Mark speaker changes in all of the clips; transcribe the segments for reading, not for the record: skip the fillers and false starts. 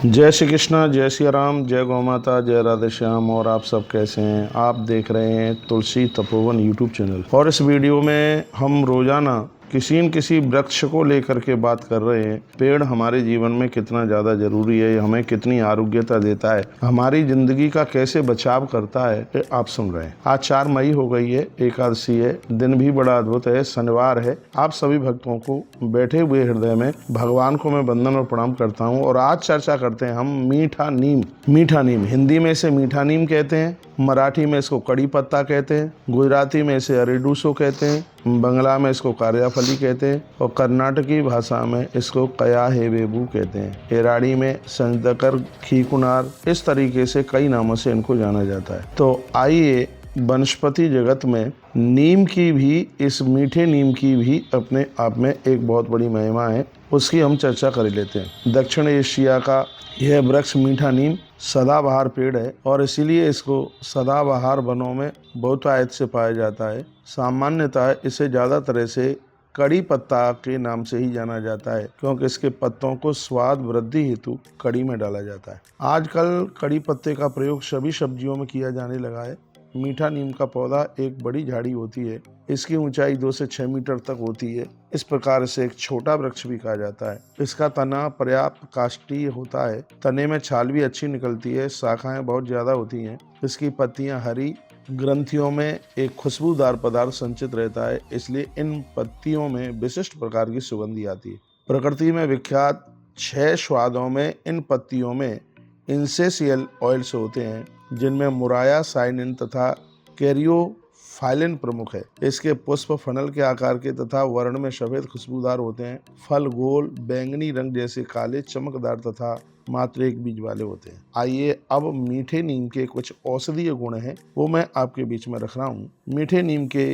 Speaker 1: जय श्री कृष्णा, जय श्री राम, जय गौ माता, जय राधे श्याम। और आप सब कैसे हैं? आप देख रहे हैं तुलसी तपोवन यूट्यूब चैनल। और इस वीडियो में हम रोजाना किसी न किसी वृक्ष को लेकर के बात कर रहे हैं। पेड़ हमारे जीवन में कितना ज़्यादा जरूरी है, हमें कितनी आरोग्यता देता है, हमारी जिंदगी का कैसे बचाव करता है, ये आप सुन रहे हैं। आज 4 मई हो गई है, एकादशी है, दिन भी बड़ा अद्भुत है, शनिवार है। आप सभी भक्तों को बैठे हुए हृदय में भगवान को मैं वंदन और प्रणाम करता हूँ। और आज चर्चा करते हैं हम मीठा नीम। मीठा नीम हिंदी में इसे मीठा नीम कहते हैं, मराठी में इसको कड़ी पत्ता कहते हैं, गुजराती में इसे अरेडूसो कहते हैं, बंगला में इसको कार्यफली कहते हैं और कर्नाटकी भाषा में इसको कया हेवेबू कहते हैं। एराड़ी में संजदकर, खीकुनार, इस तरीके से कई नामों से इनको जाना जाता है। तो आइए, वनस्पति जगत में नीम की भी, इस मीठे नीम की भी अपने आप में एक बहुत बड़ी महिमा है, उसकी हम चर्चा कर लेते हैं। दक्षिण एशिया का यह वृक्ष मीठा नीम सदाबहार पेड़ है और इसीलिए इसको सदाबहार वनों में बहुतायत से पाया जाता है। सामान्यतः इसे ज़्यादा तरह से कड़ी पत्ता के नाम से ही जाना जाता है, क्योंकि इसके पत्तों को स्वाद वृद्धि हेतु कड़ी में डाला जाता है। आजकल कड़ी पत्ते का प्रयोग सभी सब्जियों में किया जाने लगा है। मीठा नीम का पौधा एक बड़ी झाड़ी होती है, इसकी ऊंचाई 2 से 6 मीटर तक होती है। इस प्रकार से एक छोटा वृक्ष भी कहा जाता है। इसका तना पर्याप्त काष्ठीय होता है, तने में छाल भी अच्छी निकलती है, शाखाएं बहुत ज्यादा होती हैं। इसकी पत्तियां हरी, ग्रंथियों में एक खुशबूदार पदार्थ संचित रहता है, इसलिए इन पत्तियों में विशिष्ट प्रकार की सुगंधी आती है। प्रकृति में विख्यात 6 स्वादों में इन पत्तियों में इंसेसियल ऑयल्स होते हैं, जिनमें मुराया, साइनिन तथा कैरियोफाइलिन प्रमुख है। इसके पुष्प फनल के आकार के तथा वर्ण में सफेद खुशबूदार होते हैं। फल गोल बैंगनी रंग जैसे काले, चमकदार तथा मात्र एक बीज वाले होते हैं। आइए अब मीठे नीम के कुछ औषधीय गुण हैं, वो मैं आपके बीच में रख रहा हूँ। मीठे नीम के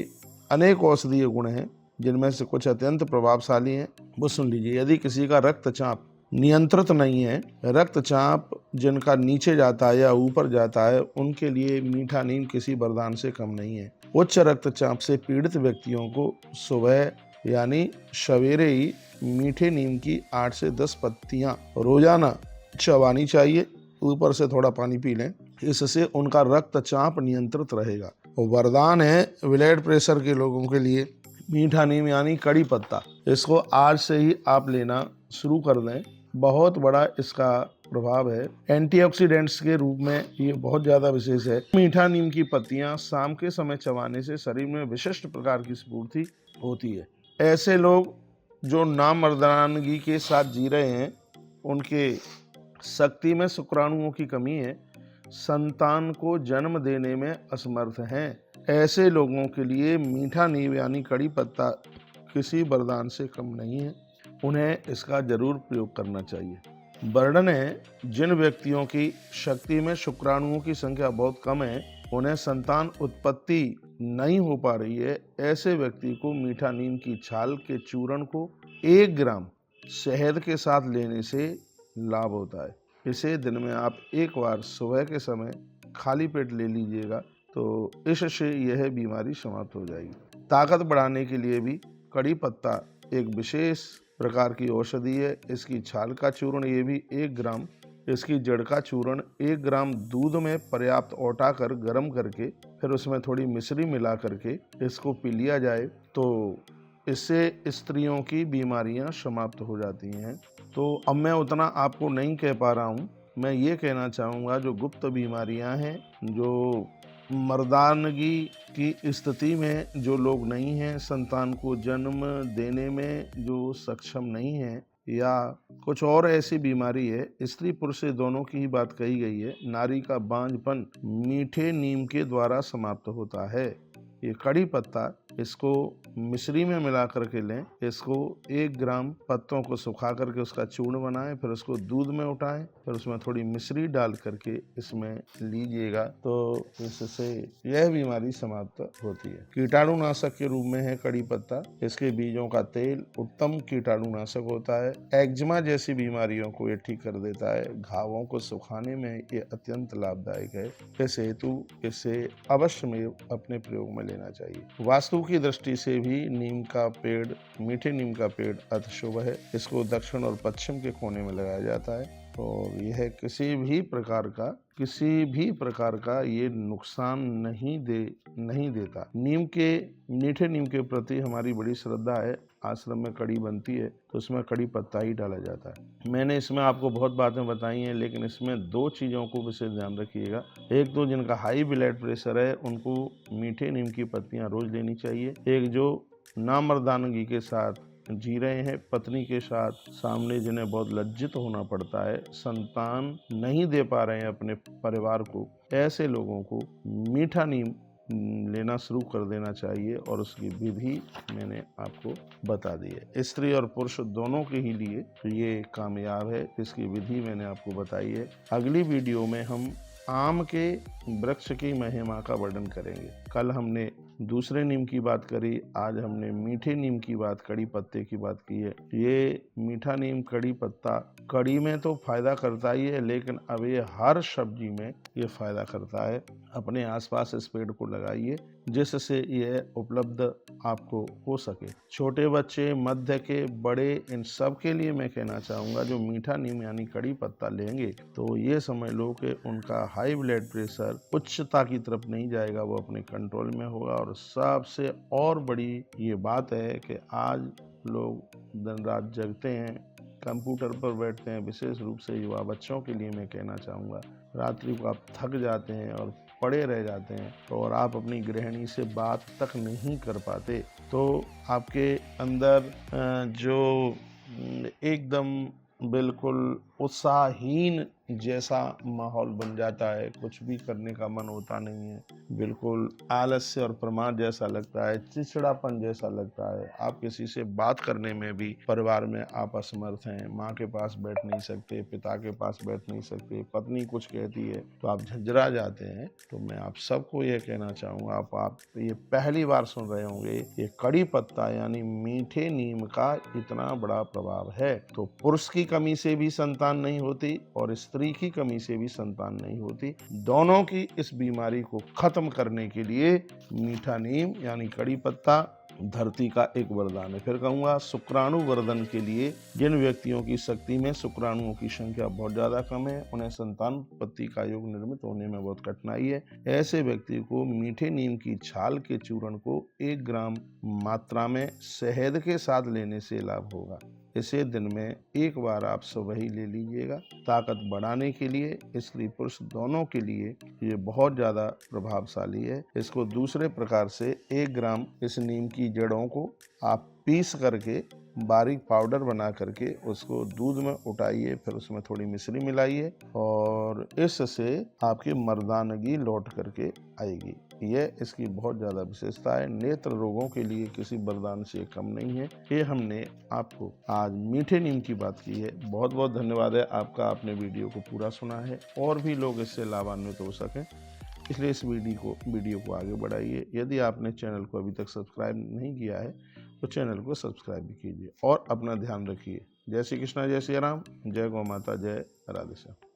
Speaker 1: अनेक औषधीय गुण हैं, जिनमें से कुछ अत्यंत प्रभावशाली हैं, वो सुन लीजिए। यदि किसी का रक्तचाप नियंत्रित नहीं है, रक्तचाप जिनका नीचे जाता है या ऊपर जाता है, उनके लिए मीठा नीम किसी वरदान से कम नहीं है। उच्च रक्तचाप से पीड़ित व्यक्तियों को सुबह यानी सवेरे ही मीठे नीम की 8 से 10 पत्तियां रोजाना चबानी चाहिए। ऊपर से थोड़ा पानी पी लें, इससे उनका रक्तचाप नियंत्रित रहेगा। वरदान है ब्लड प्रेशर के लोगों के लिए मीठा नीम यानी कड़ी पत्ता। इसको आज से ही आप लेना शुरू कर दें। बहुत बड़ा इसका प्रभाव है, एंटीऑक्सीडेंट्स के रूप में ये बहुत ज्यादा विशेष है। मीठा नीम की पत्तियां शाम के समय चबाने से शरीर में विशिष्ट प्रकार की स्फूर्ति होती है। ऐसे लोग जो नामर्दानगी के साथ जी रहे हैं, उनके शक्ति में शुक्राणुओं की कमी है, संतान को जन्म देने में असमर्थ हैं, ऐसे लोगों के लिए मीठा नीम यानी कड़ी पत्ता किसी वरदान से कम नहीं है। उन्हें इसका जरूर प्रयोग करना चाहिए। वर्णन है, जिन व्यक्तियों की शक्ति में शुक्राणुओं की संख्या बहुत कम है, उन्हें संतान उत्पत्ति नहीं हो पा रही है, ऐसे व्यक्ति को मीठा नीम की छाल के चूर्ण को 1 ग्राम शहद के साथ लेने से लाभ होता है। इसे दिन में आप एक बार सुबह के समय खाली पेट ले लीजिएगा, तो इससे यह बीमारी समाप्त हो जाएगी। ताकत बढ़ाने के लिए भी कड़ी पत्ता एक विशेष प्रकार की औषधि है। इसकी छाल का चूर्ण ये भी 1 ग्राम, इसकी जड़ का चूर्ण 1 ग्राम दूध में पर्याप्त औटा कर गर्म करके फिर उसमें थोड़ी मिश्री मिला करके इसको पी लिया जाए, तो इससे स्त्रियों की बीमारियां समाप्त हो जाती हैं। तो अब मैं उतना आपको नहीं कह पा रहा हूँ, मैं ये कहना चाहूँगा, जो गुप्त बीमारियां हैं, जो मर्दानगी की स्थिति में जो लोग नहीं हैं, संतान को जन्म देने में जो सक्षम नहीं हैं, या कुछ और ऐसी बीमारी है, स्त्री पुरुष से दोनों की ही बात कही गई है, नारी का बांझपन मीठे नीम के द्वारा समाप्त होता है। ये कड़ी पत्ता, इसको मिश्री में मिला करके लें, इसको 1 ग्राम पत्तों को सुखा करके उसका चूर्ण बनाएं, फिर उसको दूध में उठाएं, फिर उसमें थोड़ी मिश्री डाल करके इसमें लीजिएगा, तो इससे यह बीमारी समाप्त होती है। कीटाणुनाशक के रूप में है कड़ी पत्ता। इसके बीजों का तेल उत्तम कीटाणुनाशक होता है। एक्जिमा जैसी बीमारियों को ये ठीक कर देता है। घावों को सुखाने में ये अत्यंत लाभदायक है। इस हेतु इसे अवश्य में अपने प्रयोग में लेना चाहिए। वास्तु की दृष्टि से भी नीम का पेड़, मीठे नीम का पेड़ अति शुभ है। इसको दक्षिण और पश्चिम के कोने में लगाया जाता है। और यह किसी भी प्रकार का ये नुकसान नहीं देता। मीठे नीम के प्रति हमारी बड़ी श्रद्धा है। आश्रम में कड़ी बनती है तो उसमें कड़ी पत्ता ही डाला जाता है। मैंने इसमें आपको बहुत बातें बताई हैं, लेकिन इसमें 2 चीज़ों को विशेष ध्यान रखिएगा। एक तो जिनका हाई ब्लड प्रेशर है उनको मीठे नीम की पत्तियां रोज लेनी चाहिए। एक जो नामर्दानगी के साथ जी रहे हैं, पत्नी के साथ, सामने जिन्हें बहुत लज्जित होना पड़ता है, संतान नहीं दे पा रहे हैं अपने परिवार को, ऐसे लोगों को मीठा नीम लेना शुरू कर देना चाहिए और उसकी विधि मैंने आपको बता दी है। स्त्री और पुरुष दोनों के ही लिए ये कामयाब है। इसकी विधि मैंने आपको बताई है। अगली वीडियो में हम आम के वृक्ष की महिमा का वर्णन करेंगे। कल हमने दूसरे नीम की बात करी, आज हमने मीठे नीम की बात, कड़ी पत्ते की बात की है। ये मीठा नीम कड़ी पत्ता कड़ी में तो फायदा करता ही है, लेकिन अब ये हर सब्जी में ये फायदा करता है। अपने आसपास इस पेड़ को लगाइए जिससे यह उपलब्ध आपको हो सके। छोटे बच्चे, मध्य के, बड़े, इन सब के लिए मैं कहना चाहूँगा जो मीठा नीम यानी कड़ी पत्ता लेंगे तो ये समझ लो कि उनका हाई ब्लड प्रेशर उच्चता की तरफ नहीं जाएगा, वो अपने कंट्रोल में होगा। और सबसे और बड़ी ये बात है कि आज लोग दिन रात जगते हैं, कंप्यूटर पर बैठते हैं। विशेष रूप से युवा बच्चों के लिए मैं कहना चाहूँगा, रात्रि को आप थक जाते हैं और पड़े रह जाते हैं और आप अपनी गृहिणी से बात तक नहीं कर पाते, तो आपके अंदर जो एकदम बिल्कुल उत्साहहीन जैसा माहौल बन जाता है, कुछ भी करने का मन होता नहीं है, बिल्कुल आलस्य और प्रमाद जैसा लगता है, चिड़चिड़ापन जैसा लगता है। आप किसी से बात करने में भी परिवार में आप असमर्थ हैं, माँ के पास बैठ नहीं सकते, पिता के पास बैठ नहीं सकते, पत्नी कुछ कहती है तो आप झंझरा जाते हैं। तो मैं आप सबको ये कहना चाहूँगा, आप ये पहली बार सुन रहे होंगे, ये कड़ी पत्ता यानी मीठे नीम का इतना बड़ा प्रभाव है। तो पुरुष की कमी से भी संतान नहीं होती और स्त्री की कमी से भी संतान नहीं होती। दोनों की इस बीमारी को खत्म करने के लिए मीठा नीम यानी कड़ी पत्ता धरती का एक वरदान है। फिर कहूँगा, शुक्राणु वर्धन के लिए जिन व्यक्तियों की शक्ति में शुक्राणुओं की संख्या बहुत ज़्यादा कम है, उन्हें संतानोत्पत्ति का योग निर्मित होने में बहुत कठिनाई है, ऐसे व्यक्ति को मीठे नीम की छाल के चूर्ण को 1 ग्राम मात्रा में शहद के साथ लेने से लाभ होगा। इसे दिन में 1 बार आप सुबह ही ले लीजिएगा। ताकत बढ़ाने के लिए, स्त्री पुरुष दोनों के लिए ये बहुत ज़्यादा प्रभावशाली है। इसको दूसरे प्रकार से 1 ग्राम इस नीम की जड़ों को आप पीस करके बारीक पाउडर बना करके उसको दूध में उठाइए, फिर उसमें थोड़ी मिश्री मिलाइए और इससे आपकी मर्दानगी लौट करके आएगी। यह इसकी बहुत ज़्यादा विशेषता है। नेत्र रोगों के लिए किसी वरदान से कम नहीं है। ये हमने आपको आज मीठे नीम की बात की है। बहुत बहुत धन्यवाद है आपका, आपने वीडियो को पूरा सुना है और भी लोग इससे लाभान्वित हो सकें, इसलिए इस वीडियो को आगे बढ़ाइए। यदि आपने चैनल को अभी तक सब्सक्राइब नहीं किया है तो चैनल को सब्सक्राइब भी कीजिए और अपना ध्यान रखिए। जय श्री कृष्णा, जय श्री राम, जय गौ माता, जय राधे श्याम।